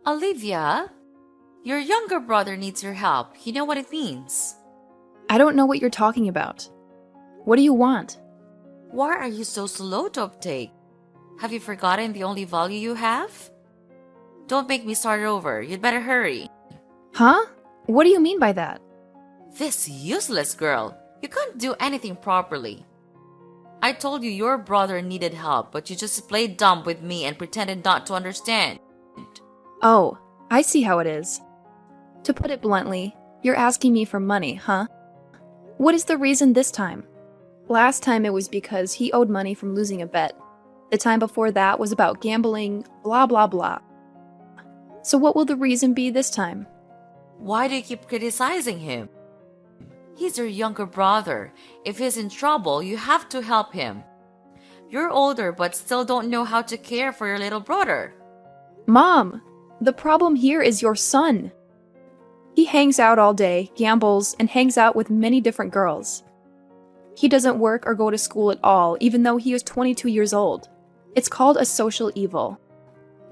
Olivia, your younger brother needs your help. You know what it means. I don't know what you're talking about. What do you want? Why are you so slow to uptake? Have you forgotten the only value you have? Don't make me start over. You'd better hurry. Huh? What do you mean by that? This useless girl. You can't do anything properly. I told you your brother needed help, but you just played dumb with me and pretended not to understand. Oh, I see how it is. To put it bluntly, you're asking me for money, huh? What is the reason this time? Last time it was because he owed money from losing a bet. The time before that was about gambling, blah blah blah. So what will the reason be this time? Why do you keep criticizing him? He's your younger brother. If he's in trouble, you have to help him. You're older but still don't know how to care for your little brother. Mom, the problem here is your son. He hangs out all day, gambles, and hangs out with many different girls. He doesn't work or go to school at all, even though he is 22 years old. It's called a social evil.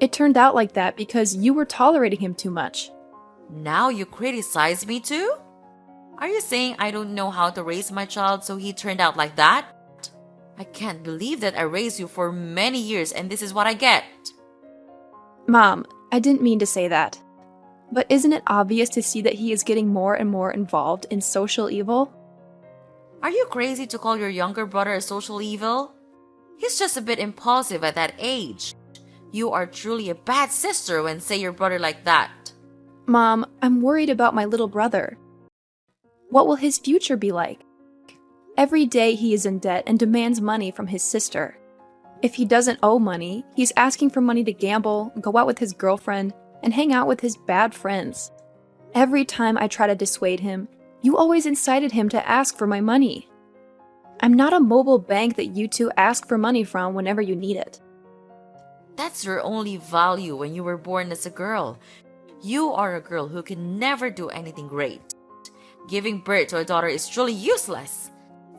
It turned out like that because you were tolerating him too much. Now you criticize me too? Are you saying I don't know how to raise my child so he turned out like that? I can't believe that I raised you for many years and this is what I get. Mom, I didn't mean to say that. But isn't it obvious to see that he is getting more and more involved in social evil? Are you crazy to call your younger brother a social evil? He's just a bit impulsive at that age. You are truly a bad sister when say your brother like that. Mom, I'm worried about my little brother. What will his future be like? Every day he is in debt and demands money from his sister. If he doesn't owe money, he's asking for money to gamble, go out with his girlfriend, and hang out with his bad friends. Every time I try to dissuade him, you always incited him to ask for my money. I'm not a mobile bank that you two ask for money from whenever you need it. That's your only value when you were born as a girl. You are a girl who can never do anything great. Giving birth to a daughter is truly useless.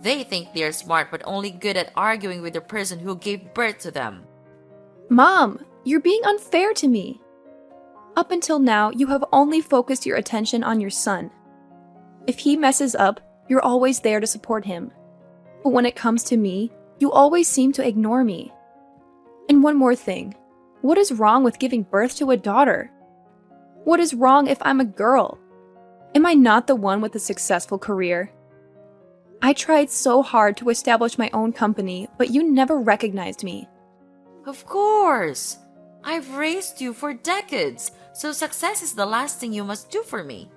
They think they are smart but only good at arguing with the person who gave birth to them. Mom, you're being unfair to me. Up until now, you have only focused your attention on your son. If he messes up, you're always there to support him. But when it comes to me, you always seem to ignore me. And one more thing. What is wrong with giving birth to a daughter? What is wrong if I'm a girl? Am I not the one with a successful career? I tried so hard to establish my own company, but you never recognized me. Of course! I've raised you for decades, so success is the last thing you must do for me.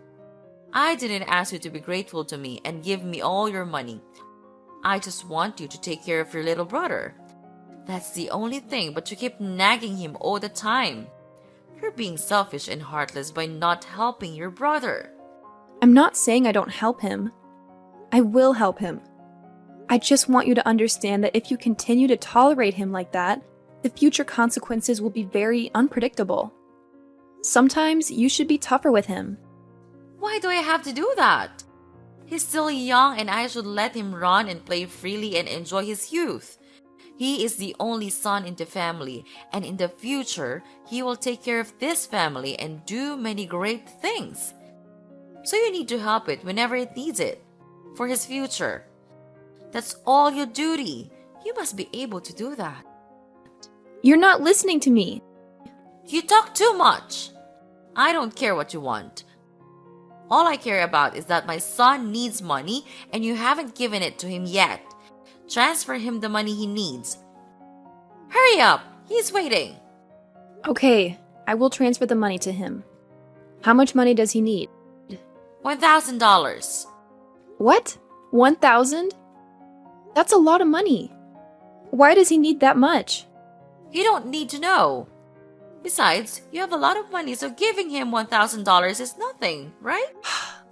I didn't ask you to be grateful to me and give me all your money. I just want you to take care of your little brother. That's the only thing, but you keep nagging him all the time. You're being selfish and heartless by not helping your brother. I'm not saying I don't help him. I will help him. I just want you to understand that if you continue to tolerate him like that, the future consequences will be very unpredictable. Sometimes you should be tougher with him. Why do I have to do that? He's still young and I should let him run and play freely and enjoy his youth. He is the only son in the family, and in the future, he will take care of this family and do many great things. So you need to help it whenever it needs it, for his future. That's all your duty. You must be able to do that. You're not listening to me. You talk too much. I don't care what you want. All I care about is that my son needs money and you haven't given it to him yet. Transfer him the money he needs. Hurry up! He's waiting. Okay, I will transfer the money to him. How much money does he need? $1,000. What? 1,000? That's a lot of money. Why does he need that much? You don't need to know. Besides, you have a lot of money, so giving him $1,000 is nothing, right?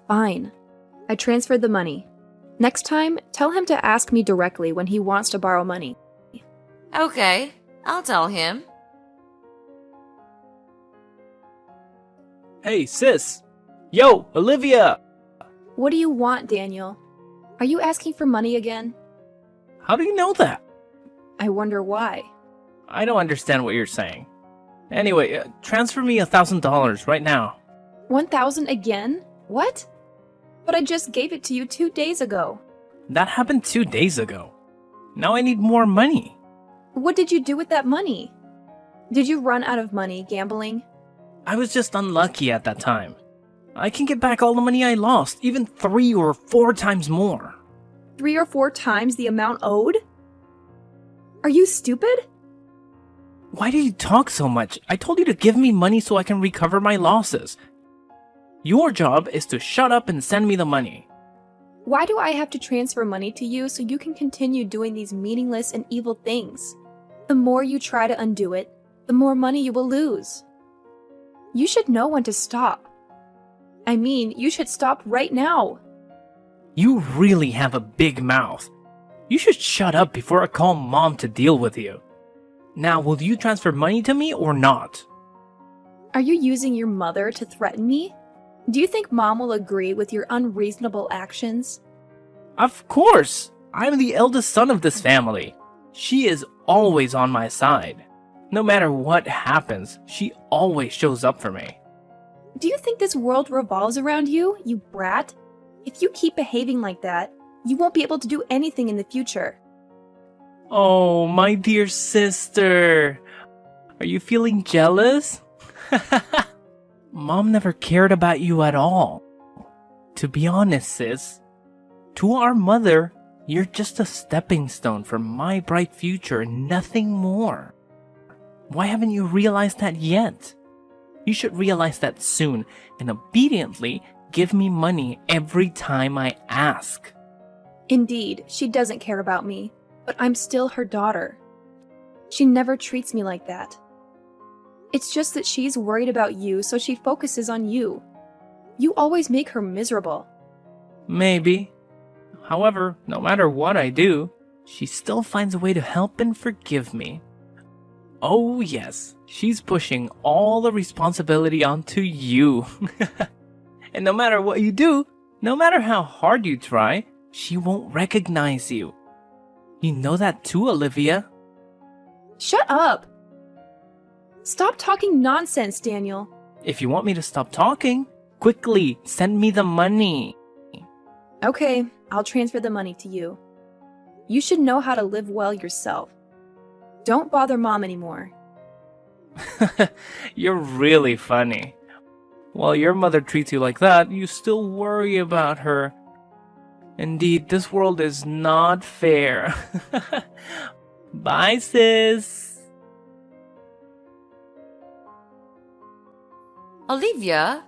Fine. I transferred the money. Next time, tell him to ask me directly when he wants to borrow money. Okay, I'll tell him. Hey, sis! Yo, Olivia! What do you want, Daniel? Are you asking for money again? How do you know that? I wonder why. I don't understand what you're saying. Anyway, transfer me $1,000 right now. 1,000 again? What? But I just gave it to you 2 days ago. That happened 2 days ago. Now I need more money. What did you do with that money? Did you run out of money gambling? I was just unlucky at that time. I can get back all the money I lost, even 3 or 4 times more. 3 or 4 times the amount owed? Are you stupid? Why do you talk so much? I told you to give me money so I can recover my losses. Your job is to shut up and send me the money. Why do I have to transfer money to you so you can continue doing these meaningless and evil things? The more you try to undo it, the more money you will lose. You should know when to stop. I mean, you should stop right now. You really have a big mouth. You should shut up before I call Mom to deal with you. Now, will you transfer money to me or not? Are you using your mother to threaten me? Do you think Mom will agree with your unreasonable actions? Of course! I'm the eldest son of this family. She is always on my side. No matter what happens, she always shows up for me. Do you think this world revolves around you, you brat? If you keep behaving like that, you won't be able to do anything in the future. Oh, my dear sister. Are you feeling jealous? Mom never cared about you at all. To be honest, sis, to our mother, you're just a stepping stone for my bright future and nothing more. Why haven't you realized that yet? You should realize that soon and obediently give me money every time I ask. Indeed, she doesn't care about me, but I'm still her daughter. She never treats me like that. It's just that she's worried about you, so she focuses on you. You always make her miserable. Maybe. However, no matter what I do, she still finds a way to help and forgive me. Oh yes, she's pushing all the responsibility onto you. And no matter what you do, no matter how hard you try, she won't recognize you. You know that too, Olivia. Shut up! Stop talking nonsense, Daniel. If you want me to stop talking, quickly send me the money. Okay, I'll transfer the money to you. You should know how to live well yourself. Don't bother Mom anymore. You're really funny. While your mother treats you like that, you still worry about her. Indeed, this world is not fair. Bye, sis. Olivia,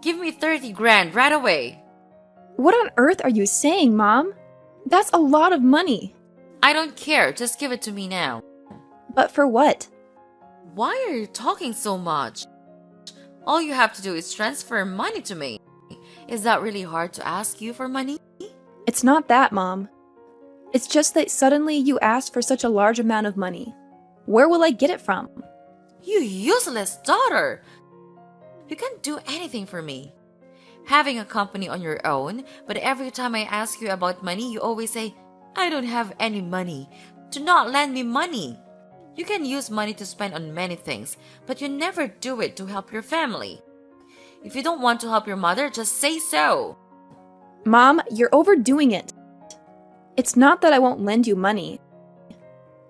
give me 30 grand right away. What on earth are you saying, Mom? That's a lot of money. I don't care, just give it to me now. But for what? Why are you talking so much? All you have to do is transfer money to me. Is that really hard to ask you for money? It's not that, Mom. It's just that suddenly you asked for such a large amount of money. Where will I get it from? You useless daughter! You can't do anything for me. Having a company on your own, but every time I ask you about money, you always say, I don't have any money. Do not lend me money. You can use money to spend on many things, but you never do it to help your family. If you don't want to help your mother, just say so. Mom, you're overdoing it. It's not that I won't lend you money.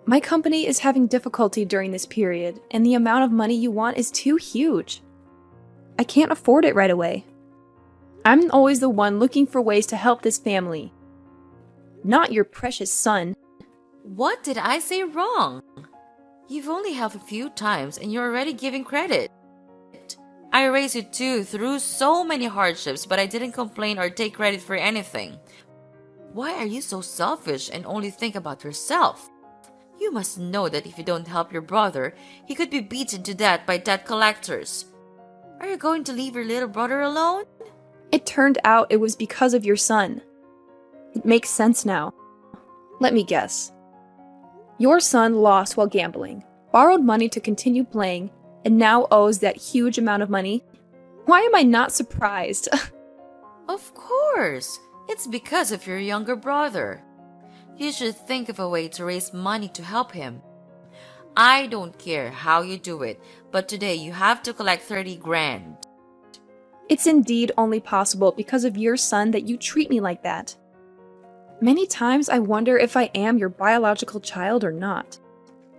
My company is having difficulty during this period, and the amount of money you want is too huge. I can't afford it right away. I'm always the one looking for ways to help this family. Not your precious son. What did I say wrong? You've only helped a few times and you're already giving credit. I raised you too through so many hardships, but I didn't complain or take credit for anything. Why are you so selfish and only think about yourself? You must know that if you don't help your brother, he could be beaten to death by debt collectors. Are you going to leave your little brother alone? It turned out it was because of your son. It makes sense now. Let me guess. Your son lost while gambling, borrowed money to continue playing, and now owes that huge amount of money? Why am I not surprised? Of course. It's because of your younger brother. You should think of a way to raise money to help him. I don't care how you do it, but today you have to collect 30 grand. It's indeed only possible because of your son that you treat me like that. Many times I wonder if I am your biological child or not.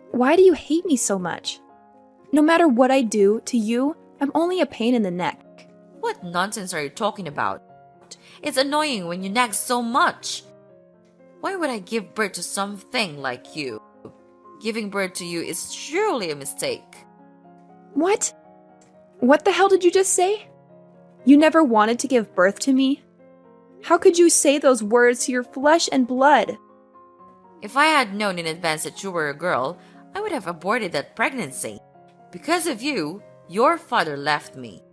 Why do you hate me so much? No matter what I do to you, I'm only a pain in the neck. What nonsense are you talking about? It's annoying when you nag so much. Why would I give birth to something like you? Giving birth to you is surely a mistake. What? What the hell did you just say? You never wanted to give birth to me? How could you say those words to your flesh and blood? If I had known in advance that you were a girl, I would have aborted that pregnancy. Because of you, your father left me.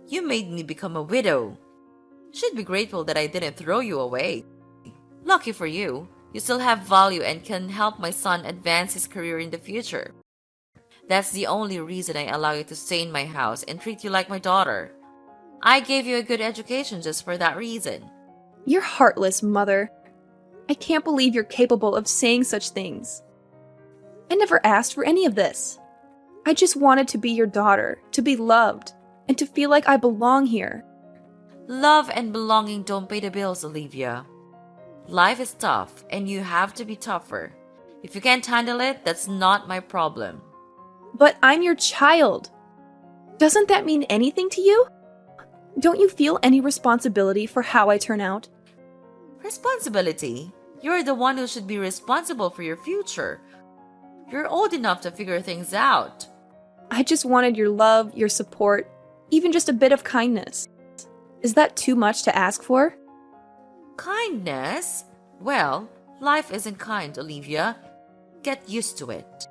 You made me become a widow. You should be grateful that I didn't throw you away. Lucky for you, you still have value and can help my son advance his career in the future. That's the only reason I allow you to stay in my house and treat you like my daughter. I gave you a good education just for that reason. You're heartless, Mother. I can't believe you're capable of saying such things. I never asked for any of this. I just wanted to be your daughter, to be loved, and to feel like I belong here. Love and belonging don't pay the bills, Olivia. Life is tough, and you have to be tougher. If you can't handle it, that's not my problem. But I'm your child. Doesn't that mean anything to you? Don't you feel any responsibility for how I turn out? Responsibility? You're the one who should be responsible for your future. You're old enough to figure things out. I just wanted your love, your support, even just a bit of kindness. Is that too much to ask for? Kindness? Well, life isn't kind, Olivia. Get used to it.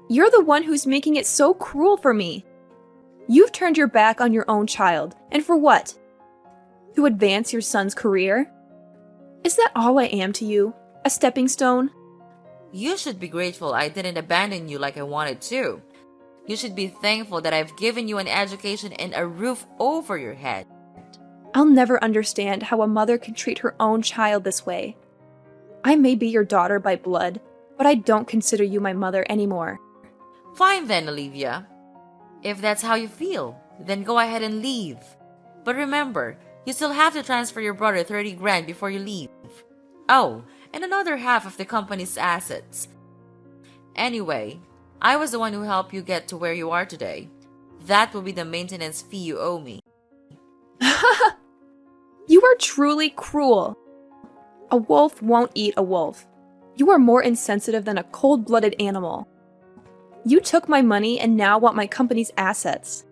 You're the one who's making it so cruel for me. You've turned your back on your own child, and for what? To advance your son's career? Is that all I am to you? A stepping stone? You should be grateful I didn't abandon you like I wanted to. You should be thankful that I've given you an education and a roof over your head. I'll never understand how a mother can treat her own child this way. I may be your daughter by blood, but I don't consider you my mother anymore. Fine then, Olivia. If that's how you feel, then go ahead and leave. But remember, you still have to transfer your brother 30 grand before you leave. Oh, and another half of the company's assets. Anyway, I was the one who helped you get to where you are today. That will be the maintenance fee you owe me. You are truly cruel. A wolf won't eat a wolf. You are more insensitive than a cold-blooded animal. You took my money and now want my company's assets.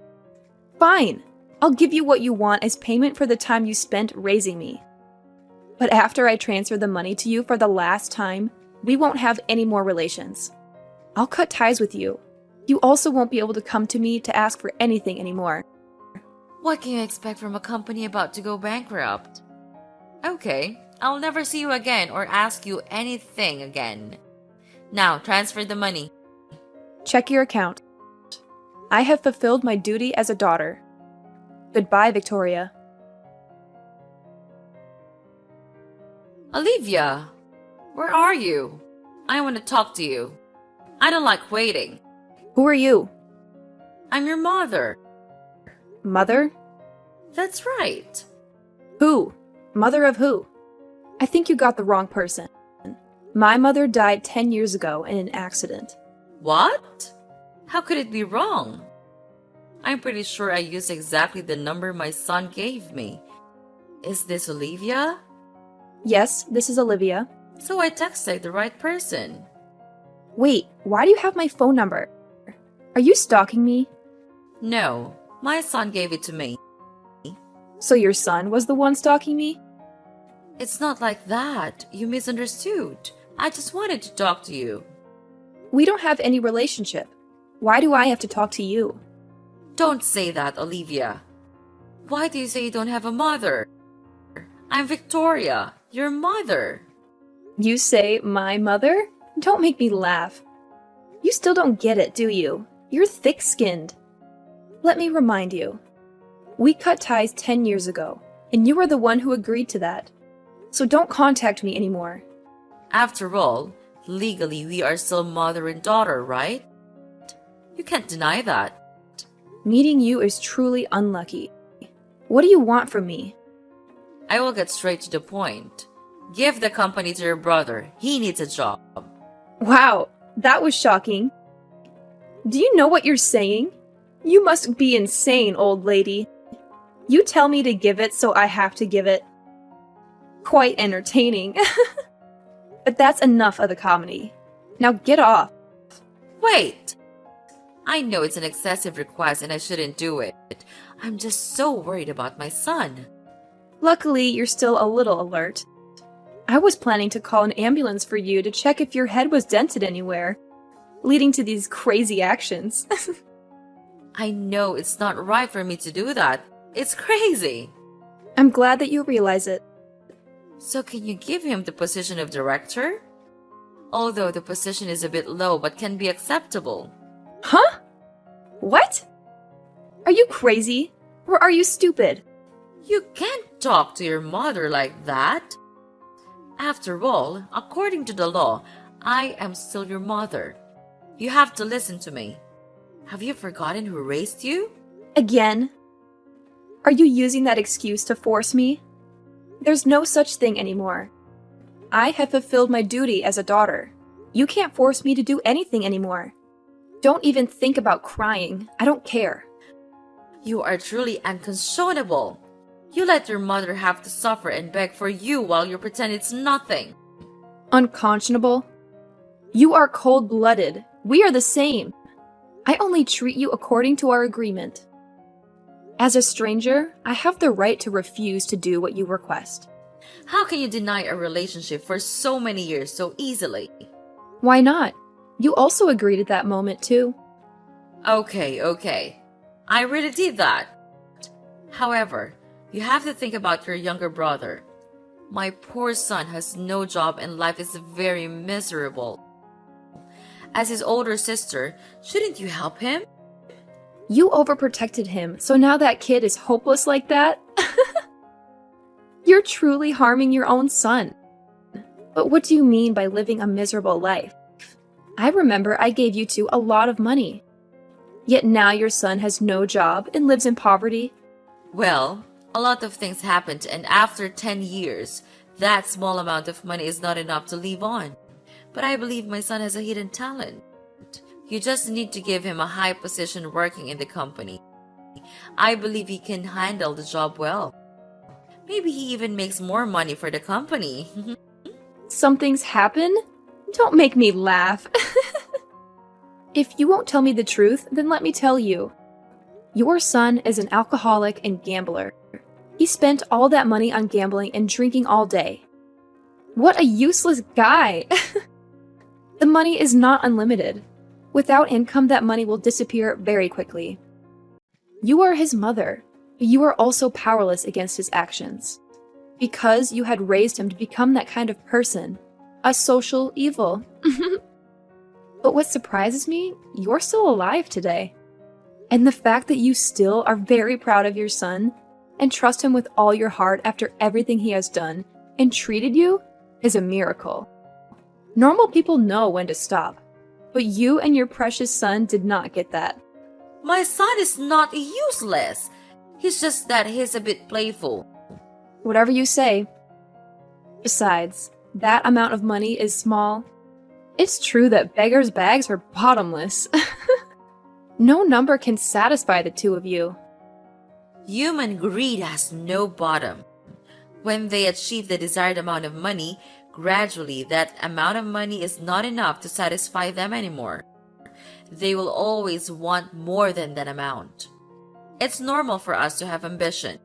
Fine, I'll give you what you want as payment for the time you spent raising me. But after I transfer the money to you for the last time, we won't have any more relations. I'll cut ties with you. You also won't be able to come to me to ask for anything anymore. What can you expect from a company about to go bankrupt? Okay, I'll never see you again or ask you anything again. Now, transfer the money. Check your account. I have fulfilled my duty as a daughter. Goodbye, Victoria. Olivia, where are you? I want to talk to you. I don't like waiting. Who are you? I'm your mother. Mother? That's right. Who? Mother of who? I think you got the wrong person. My mother died 10 years ago in an accident. What? How could it be wrong? I'm pretty sure I used exactly the number my son gave me. Is this Olivia? Yes, this is Olivia. So I texted the right person. Wait, why do you have my phone number? Are you stalking me? No, my son gave it to me. So your son was the one stalking me? It's not like that. You misunderstood. I just wanted to talk to you. We don't have any relationship. Why do I have to talk to you? Don't say that, Olivia. Why do you say you don't have a mother? I'm Victoria, your mother. You say my mother? Don't make me laugh. You still don't get it, do you? You're thick-skinned. Let me remind you. We cut ties 10 years ago, and you were the one who agreed to that. So don't contact me anymore. After all, Legally, we are still mother and daughter, right? You can't deny that. Meeting you is truly unlucky. What do you want from me? I will get straight to the point. Give the company to your brother. He needs a job. Wow, that was shocking. Do you know what you're saying? You must be insane, old lady. You tell me to give it, so I have to give it. Quite entertaining. But that's enough of the comedy. Now get off. Wait! I know it's an excessive request and I shouldn't do it. I'm just so worried about my son. Luckily, you're still a little alert. I was planning to call an ambulance for you to check if your head was dented anywhere, leading to these crazy actions. I know it's not right for me to do that. It's crazy. I'm glad that you realize it. So can you give him the position of director? Although the position is a bit low but can be acceptable. Huh? What? Are you crazy? Or are you stupid? You can't talk to your mother like that. After all, according to the law, I am still your mother. You have to listen to me. Have you forgotten who raised you? Again? Are you using that excuse to force me? There's no such thing anymore. I have fulfilled my duty as a daughter. You can't force me to do anything anymore. Don't even think about crying. I don't care. You are truly unconscionable. You let your mother have to suffer and beg for you while you pretend it's nothing. Unconscionable? You are cold-blooded. We are the same. I only treat you according to our agreement. As a stranger, I have the right to refuse to do what you request. How can you deny a relationship for so many years so easily? Why not? You also agreed at that moment, too. Okay. I really did that. However, you have to think about your younger brother. My poor son has no job and life is very miserable. As his older sister, shouldn't you help him? You overprotected him, so now that kid is hopeless like that? You're truly harming your own son. But what do you mean by living a miserable life? I remember I gave you two a lot of money. Yet now your son has no job and lives in poverty. Well, a lot of things happened, and after 10 years, that small amount of money is not enough to live on. But I believe my son has a hidden talent. You just need to give him a high position working in the company. I believe he can handle the job well. Maybe he even makes more money for the company. Something's happened? Don't make me laugh. If you won't tell me the truth, then let me tell you. Your son is an alcoholic and gambler. He spent all that money on gambling and drinking all day. What a useless guy! The money is not unlimited. Without income, that money will disappear very quickly. You are his mother, but you are also powerless against his actions. Because you had raised him to become that kind of person. A social evil. But what surprises me, you're still alive today. And the fact that you still are very proud of your son and trust him with all your heart after everything he has done and treated you is a miracle. Normal people know when to stop, but you and your precious son did not get that. My son is not useless. He's just that he's a bit playful. Whatever you say. Besides, that amount of money is small. It's true that beggars' bags are bottomless. No number can satisfy the two of you. Human greed has no bottom. When they achieve the desired amount of money, gradually that amount of money is not enough to satisfy them anymore. They will always want more than that amount. It's normal for us to have ambition.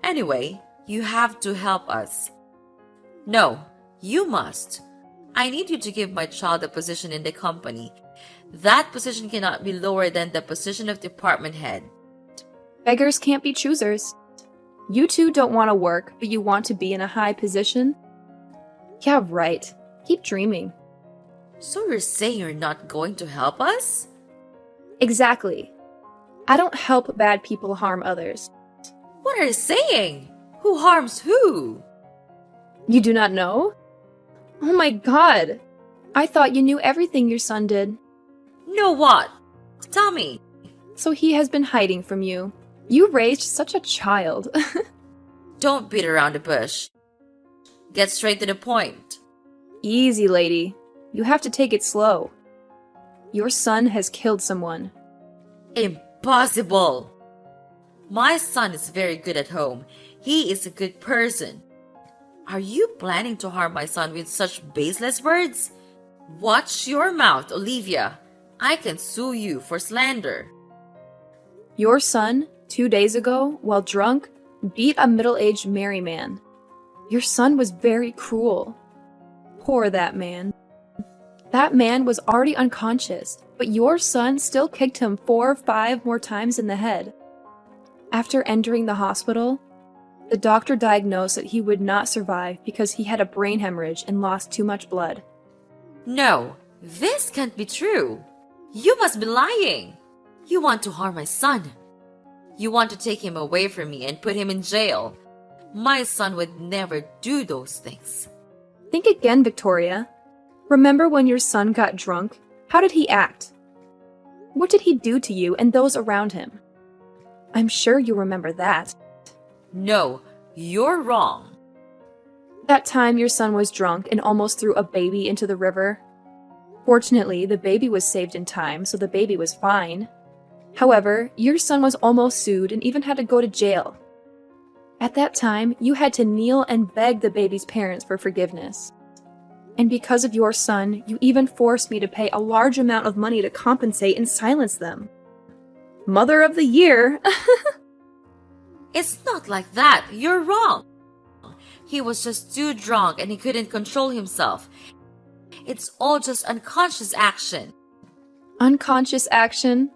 Anyway, you have to help us. No, you must. I need you to give my child a position in the company. That position cannot be lower than the position of department head. Beggars can't be choosers. You two don't want to work, but you want to be in a high position? Yeah, right. Keep dreaming. So you're saying you're not going to help us? Exactly. I don't help bad people harm others. What are you saying? Who harms who? You do not know? Oh my god! I thought you knew everything your son did. Know what? Tell me. So he has been hiding from you. You raised such a child. Don't beat around the bush. Get straight to the point. Easy, lady. You have to take it slow. Your son has killed someone. Impossible! My son is very good at home. He is a good person. Are you planning to harm my son with such baseless words? Watch your mouth, Olivia. I can sue you for slander. Your son, 2 days ago, while drunk, beat a middle-aged married man. Your son was very cruel. Poor that man. That man was already unconscious, but your son still kicked him 4 or 5 more times in the head. After entering the hospital, the doctor diagnosed that he would not survive because he had a brain hemorrhage and lost too much blood. No, this can't be true. You must be lying. You want to harm my son. You want to take him away from me and put him in jail. My son would never do those things. Think again, Victoria. Remember when your son got drunk? How did he act? What did he do to you and those around him? I'm sure you remember that. No, you're wrong. That time your son was drunk and almost threw a baby into the river. Fortunately, the baby was saved in time, so the baby was fine. However, your son was almost sued and even had to go to jail. At that time, you had to kneel and beg the baby's parents for forgiveness. And because of your son, you even forced me to pay a large amount of money to compensate and silence them. Mother of the Year! It's not like that. You're wrong. He was just too drunk and he couldn't control himself. It's all just unconscious action. Unconscious action?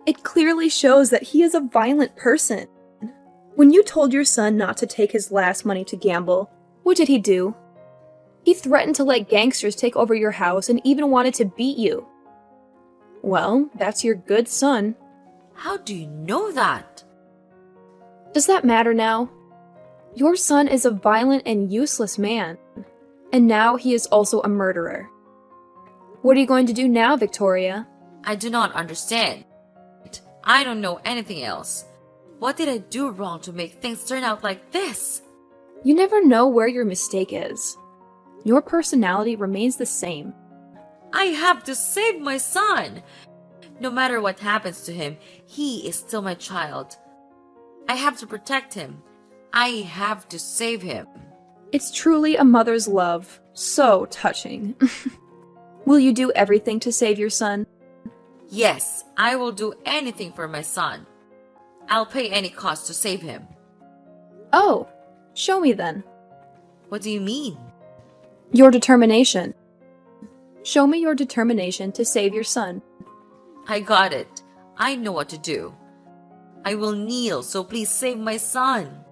It clearly shows that he is a violent person. When you told your son not to take his last money to gamble, what did he do? He threatened to let gangsters take over your house and even wanted to beat you. Well, that's your good son. How do you know that? Does that matter now? Your son is a violent and useless man, and now he is also a murderer. What are you going to do now, Victoria? I do not understand. I don't know anything else. What did I do wrong to make things turn out like this? You never know where your mistake is. Your personality remains the same. I have to save my son. No matter what happens to him, he is still my child. I have to protect him. I have to save him. It's truly a mother's love. So touching. Will you do everything to save your son? Yes, I will do anything for my son. I'll pay any cost to save him. Oh, show me then. What do you mean? Your determination. Show me your determination to save your son. I got it. I know what to do. I will kneel, so please save my son.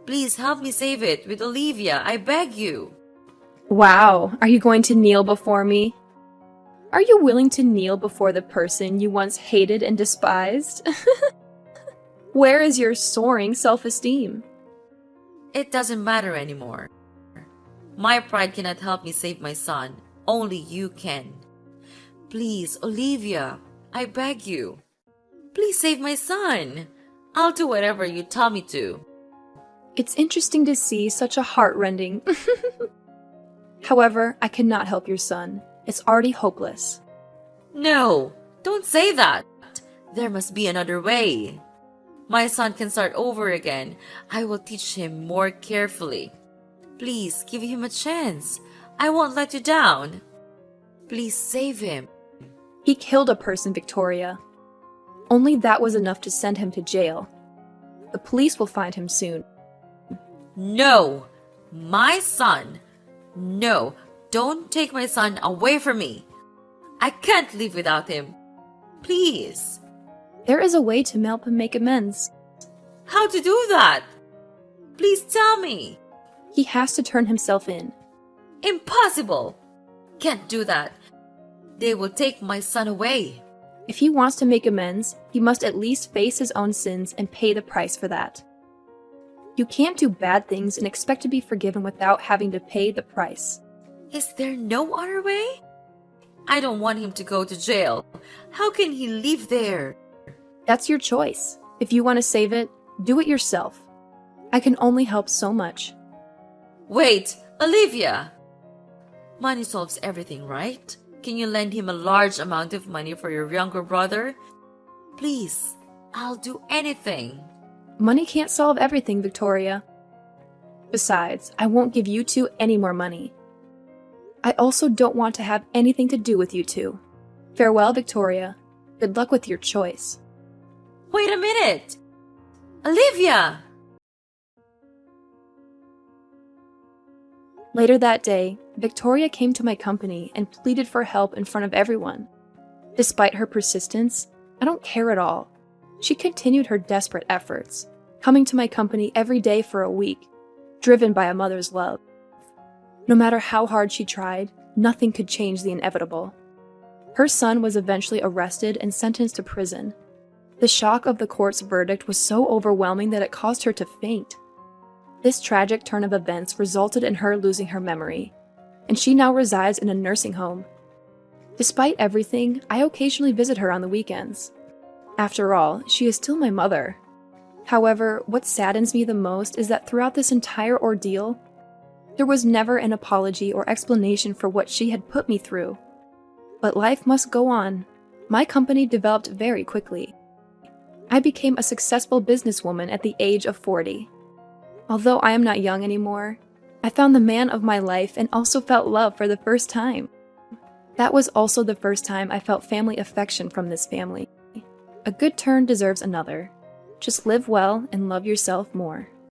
Please help me save it with Olivia, I beg you. Wow, are you going to kneel before me? Are you willing to kneel before the person you once hated and despised? Where is your soaring self-esteem? It doesn't matter anymore. My pride cannot help me save my son. Only you can. Please, Olivia, I beg you. Please save my son. I'll do whatever you tell me to. It's interesting to see such a heart-rending. However, I cannot help your son. It's already hopeless. No, don't say that. There must be another way. My son can start over again. I will teach him more carefully. Please give him a chance. I won't let you down. Please save him. He killed a person, Victoria. Only that was enough to send him to jail. The police will find him soon. No, my son. No, don't take my son away from me. I can't live without him. Please. There is a way to help him make amends. How to do that? Please tell me. He has to turn himself in. Impossible. Can't do that. They will take my son away. If he wants to make amends, he must at least face his own sins and pay the price for that. You can't do bad things and expect to be forgiven without having to pay the price. Is there no other way? I don't want him to go to jail. How can he live there? That's your choice. If you want to save it, do it yourself. I can only help so much. Wait, Olivia! Money solves everything, right? Can you lend him a large amount of money for your younger brother? Please, I'll do anything. Money can't solve everything, Victoria. Besides, I won't give you two any more money. I also don't want to have anything to do with you two. Farewell, Victoria. Good luck with your choice. Wait a minute! Olivia! Later that day, Victoria came to my company and pleaded for help in front of everyone. Despite her persistence, I don't care at all. She continued her desperate efforts, coming to my company every day for a week, driven by a mother's love. No matter how hard she tried, nothing could change the inevitable. Her son was eventually arrested and sentenced to prison. The shock of the court's verdict was so overwhelming that it caused her to faint. This tragic turn of events resulted in her losing her memory, and she now resides in a nursing home. Despite everything, I occasionally visit her on the weekends. After all, she is still my mother. However, what saddens me the most is that throughout this entire ordeal, there was never an apology or explanation for what she had put me through. But life must go on. My company developed very quickly. I became a successful businesswoman at the age of 40. Although I am not young anymore, I found the man of my life and also felt love for the first time. That was also the first time I felt family affection from this family. A good turn deserves another. Just live well and love yourself more.